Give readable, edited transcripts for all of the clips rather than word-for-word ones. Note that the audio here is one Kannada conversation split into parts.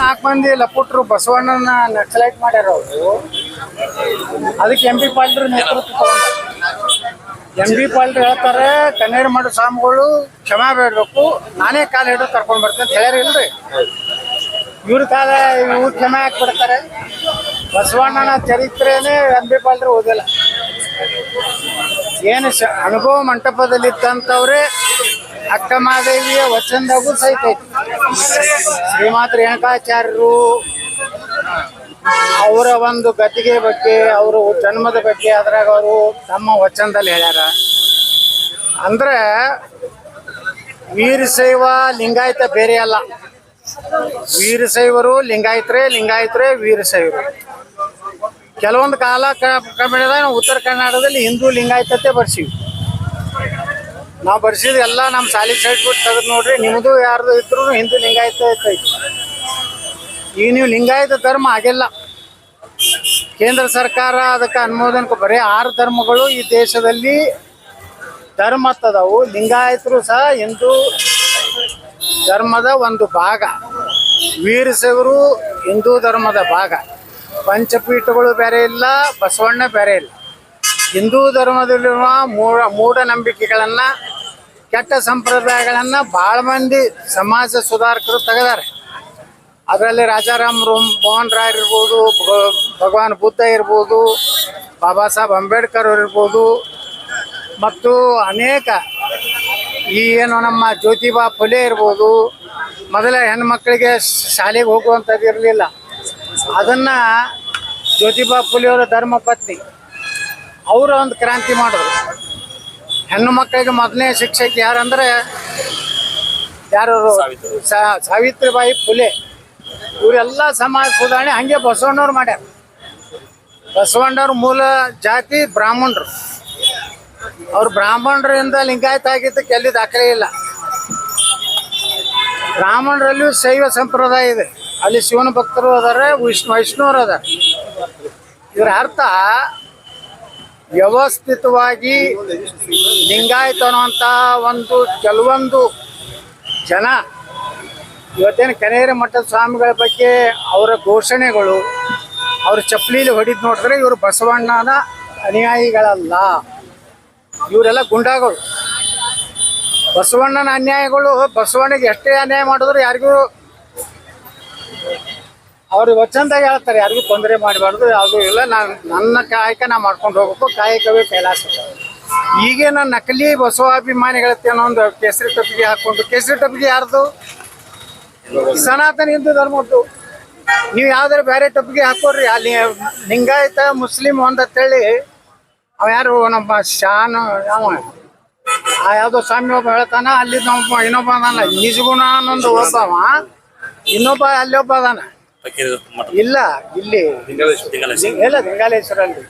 4 ಮಂದಿ ಲಪುಟ್ರು ಬಸವಣ್ಣನ ನಕ್ಸಲೈಟ್ ಮಾಡ್ಯಾರ ಅವರು. ಅದಕ್ಕೆ MP ಪಾಲ್ರು ನೇತೃತ್ವ ತಗೊಂಡ. MP ಪಾಲ್ರು ಹೇಳ್ತಾರೆ ಕನ್ನೇರ ಮಠ ಸ್ವಾಮಿಗಳು ಕ್ಷಮಾ ಬೇಡಬೇಕು, ನಾನೇ ಕಾಲ ಹಿಡಿದು ಕರ್ಕೊಂಡ್ ಬರ್ತೇನೆ ಅಂತ ಹೇಳ್ಯಾರ ಇಲ್ರಿ. ಇವ್ರ ಕಾಲ ಇವ್ರು ಕ್ಷಮೆ ಹಾಕ್ಬಿಡ್ತಾರೆ. ಬಸವಣ್ಣನ ಚರಿತ್ರೆನೇ MP ಪಾಲ್ರು ಓದಿಲ್ಲ. ಏನು ಅನುಭವ ಮಂಟಪದಲ್ಲಿದ್ದಂಥವ್ರೆ ಅಕ್ಕ ಮಹಾದೇವಿಯ ವಚನದಾಗೂ ಸಹಿತ ಐತಿ. ಶ್ರೀಮಾತ್ರ ರೇಣುಕಾಚಾರ್ಯರು ಅವರ ಒಂದು ಗತಿಗೆ ಬಗ್ಗೆ, ಅವರ ಜನ್ಮದ ಬಗ್ಗೆ ಅದ್ರಾಗ ಅವರು ತಮ್ಮ ವಚನದಲ್ಲಿ ಹೇಳ್ಯಾರ. ಅಂದ್ರೆ ವೀರಶೈವ ಲಿಂಗಾಯತ ಬೇರೆ ಅಲ್ಲ. ವೀರಶೈವರು ಲಿಂಗಾಯತರೇ ವೀರಶೈವರು. ಕೆಲವೊಂದು ಕಾಲ ಕ್ರಮೇಣದಾಗ ನಾವು ಉತ್ತರ ಕರ್ನಾಟಕದಲ್ಲಿ ಹಿಂದೂ ಲಿಂಗಾಯತತೆ ಬರ್ಸೀವಿ. ನಾವು ಬರ್ಸಿದ ಎಲ್ಲ ನಮ್ಮ ಶಾಲೆ ಸೈಡ್ ಬಿಟ್ಟು ತೆಗೆದು ನೋಡ್ರಿ, ನಿಮ್ಮದು ಯಾರ್ದು ಇದ್ರು ಹಿಂದೂ ಲಿಂಗಾಯತ ಐತಿ. ಈಗ ನೀವು ಲಿಂಗಾಯತ ಧರ್ಮ ಆಗಿಲ್ಲ. ಕೇಂದ್ರ ಸರ್ಕಾರ ಅದಕ್ಕೆ ಅನುಮೋದನೆ ಬರೀ 6 ಧರ್ಮಗಳು ಈ ದೇಶದಲ್ಲಿ ಧರ್ಮ ಹತ್ತದವು. ಲಿಂಗಾಯತರು ಸಹ ಹಿಂದೂ ಧರ್ಮದ ಒಂದು ಭಾಗ, ವೀರಶೈವರು ಹಿಂದೂ ಧರ್ಮದ ಭಾಗ. ಪಂಚಪೀಠಗಳು ಬೇರೆ ಇಲ್ಲ, ಬಸವಣ್ಣ ಬೇರೆ ಇಲ್ಲ. ಹಿಂದೂ ಧರ್ಮದಲ್ಲಿರುವ ಮೂಢನಂಬಿಕೆಗಳನ್ನು, ಕೆಟ್ಟ ಸಂಪ್ರದಾಯಗಳನ್ನು ಭಾಳ ಮಂದಿ ಸಮಾಜ ಸುಧಾರಕರು ತೆಗೆದಾರೆ. ಅದರಲ್ಲಿ ರಾಜಾರಾಮ್ ಮೋಹನ್ ರಾಯ್ ಇರ್ಬೋದು, ಭಗವಾನ್ ಬುದ್ಧ ಇರ್ಬೋದು, ಬಾಬಾ ಸಾಹೇಬ್ ಅಂಬೇಡ್ಕರ್ ಇರ್ಬೋದು, ಮತ್ತು ಅನೇಕ ಏನು ನಮ್ಮ ಜ್ಯೋತಿಬಾ ಫುಲೆ ಇರ್ಬೋದು. ಮೊದಲ ಹೆಣ್ಮಕ್ಳಿಗೆ ಶಾಲೆಗೆ ಹೋಗುವಂಥದ್ದು ಇರಲಿಲ್ಲ. ಅದನ್ನು ಜ್ಯೋತಿಬಾ ಫುಲೆಯವರ ಧರ್ಮಪತ್ನಿ ಅವರ ಒಂದು ಕ್ರಾಂತಿ ಮಾಡಿದ್ರು. ಹೆಣ್ಣು ಮಕ್ಕಳಿಗೆ ಮೊದಲನೇ ಶಿಕ್ಷಕಿ ಯಾರಂದರೆ ಯಾರು? ಸಾವಿತ್ರಿಬಾಯಿ ಫುಲೆ. ಇವರೆಲ್ಲ ಸಮಾಜ ಸುಧಾರಣೆ ಹಂಗೆ ಬಸವಣ್ಣವ್ರು ಮಾಡ್ಯಾರ. ಬಸವಣ್ಣವ್ರ ಮೂಲ ಜಾತಿ ಬ್ರಾಹ್ಮಣರು. ಅವ್ರು ಬ್ರಾಹ್ಮಣರಿಂದ ಲಿಂಗಾಯತ ಆಗಿದ್ದಕ್ಕೆ ಎಲ್ಲಿ ದಾಖಲೆ ಇಲ್ಲ. ಬ್ರಾಹ್ಮಣರಲ್ಲಿಯೂ ಶೈವ ಸಂಪ್ರದಾಯ ಇದೆ. ಅಲ್ಲಿ ಶಿವನ ಭಕ್ತರು ಅದಾರೆ, ವೈಷ್ಣವರು ಅದಾರೆ. ಇದರ ಅರ್ಥ ವ್ಯವಸ್ಥಿತವಾಗಿ ಲಿಂಗಾಯತ ಅನ್ನುವಂಥ ಒಂದು ಕೆಲವೊಂದು ಜನ ಇವತ್ತೇನು ಕನೇರಿ ಮಠದ ಸ್ವಾಮಿಗಳ ಬಗ್ಗೆ ಅವರ ಘೋಷಣೆಗಳು, ಅವ್ರ ಚಪ್ಪಲಿಲಿ ಹೊಡಿದು ನೋಡಿದ್ರೆ ಇವರು ಬಸವಣ್ಣನ ಅನುಯಾಯಿಗಳಲ್ಲ, ಇವರೆಲ್ಲ ಗುಂಡಾಗಳು. ಬಸವಣ್ಣನ ಅನ್ಯಾಯಗಳು. ಬಸವಣ್ಣಿಗೆ ಎಷ್ಟೇ ಅನ್ಯಾಯ ಮಾಡಿದ್ರು ಯಾರಿಗೂ ಅವ್ರ ವಚನದಾಗ ಹೇಳ್ತಾರೆ, ಯಾರಿಗೂ ತೊಂದರೆ ಮಾಡಬಾರ್ದು, ಯಾವುದೂ ಇಲ್ಲ, ನನ್ನ ಕಾಯಕ ನಾ ಮಾಡ್ಕೊಂಡು ಹೋಗ್ಬೇಕು, ಕಾಯಕವೇ ಕೈಲಾಸ. ಈಗೇನು ನಕಲಿ ಬಸವಾಭಿಮಾನಿಗಳತ್ತೆ ಅನ್ನೋ ಒಂದು ಕೇಸರಿ ಟೊಪ್ಪಿಗೆ ಹಾಕ್ಕೊಂಡು, ಕೇಸರಿ ಟೊಪ್ಪಿಗೆ ಯಾರ್ದು? ಸನಾತನ ಹಿಂದೂ ಧರ್ಮದ್ದು. ನೀವು ಯಾವ್ದಾರು ಬೇರೆ ಟೊಪ್ಪಿಗೆ ಹಾಕೋರಿ. ಅಲ್ಲಿ ಲಿಂಗಾಯತ ಮುಸ್ಲಿಂ ಒಂದಂತೇಳಿ ಅವ ಯಾರು ನಮ್ಮ ಶಾನ್ ಯಾವ ಯಾವುದೋ ಸ್ವಾಮಿ ಒಬ್ಬ ಹೇಳ್ತಾನ, ಅಲ್ಲಿ ನಮ್ಮ ಇನ್ನೊಬ್ಬ ಅದಾನ ನಿಜಗುಣ ಅನ್ನೊಂದು ಒಬ್ಬವ, ಇನ್ನೊಬ್ಬ ಅಲ್ಲಿ ಒಬ್ಬ ಅದಾನ. ಇಲ್ಲ ಇಲ್ಲಿ ಇಲ್ಲ ಲಿಂಗಾಲೇಶ್ವರಲ್ಲಿ.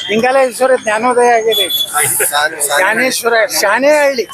ಲಿಂಗಾಲೇಶ್ವರ ಜ್ಞಾನೋದಯ ಆಗಿದೆ. ಜ್ಞಾನೇಶ್ವರ ಶಾನೇ ಹಳ್ಳಿ.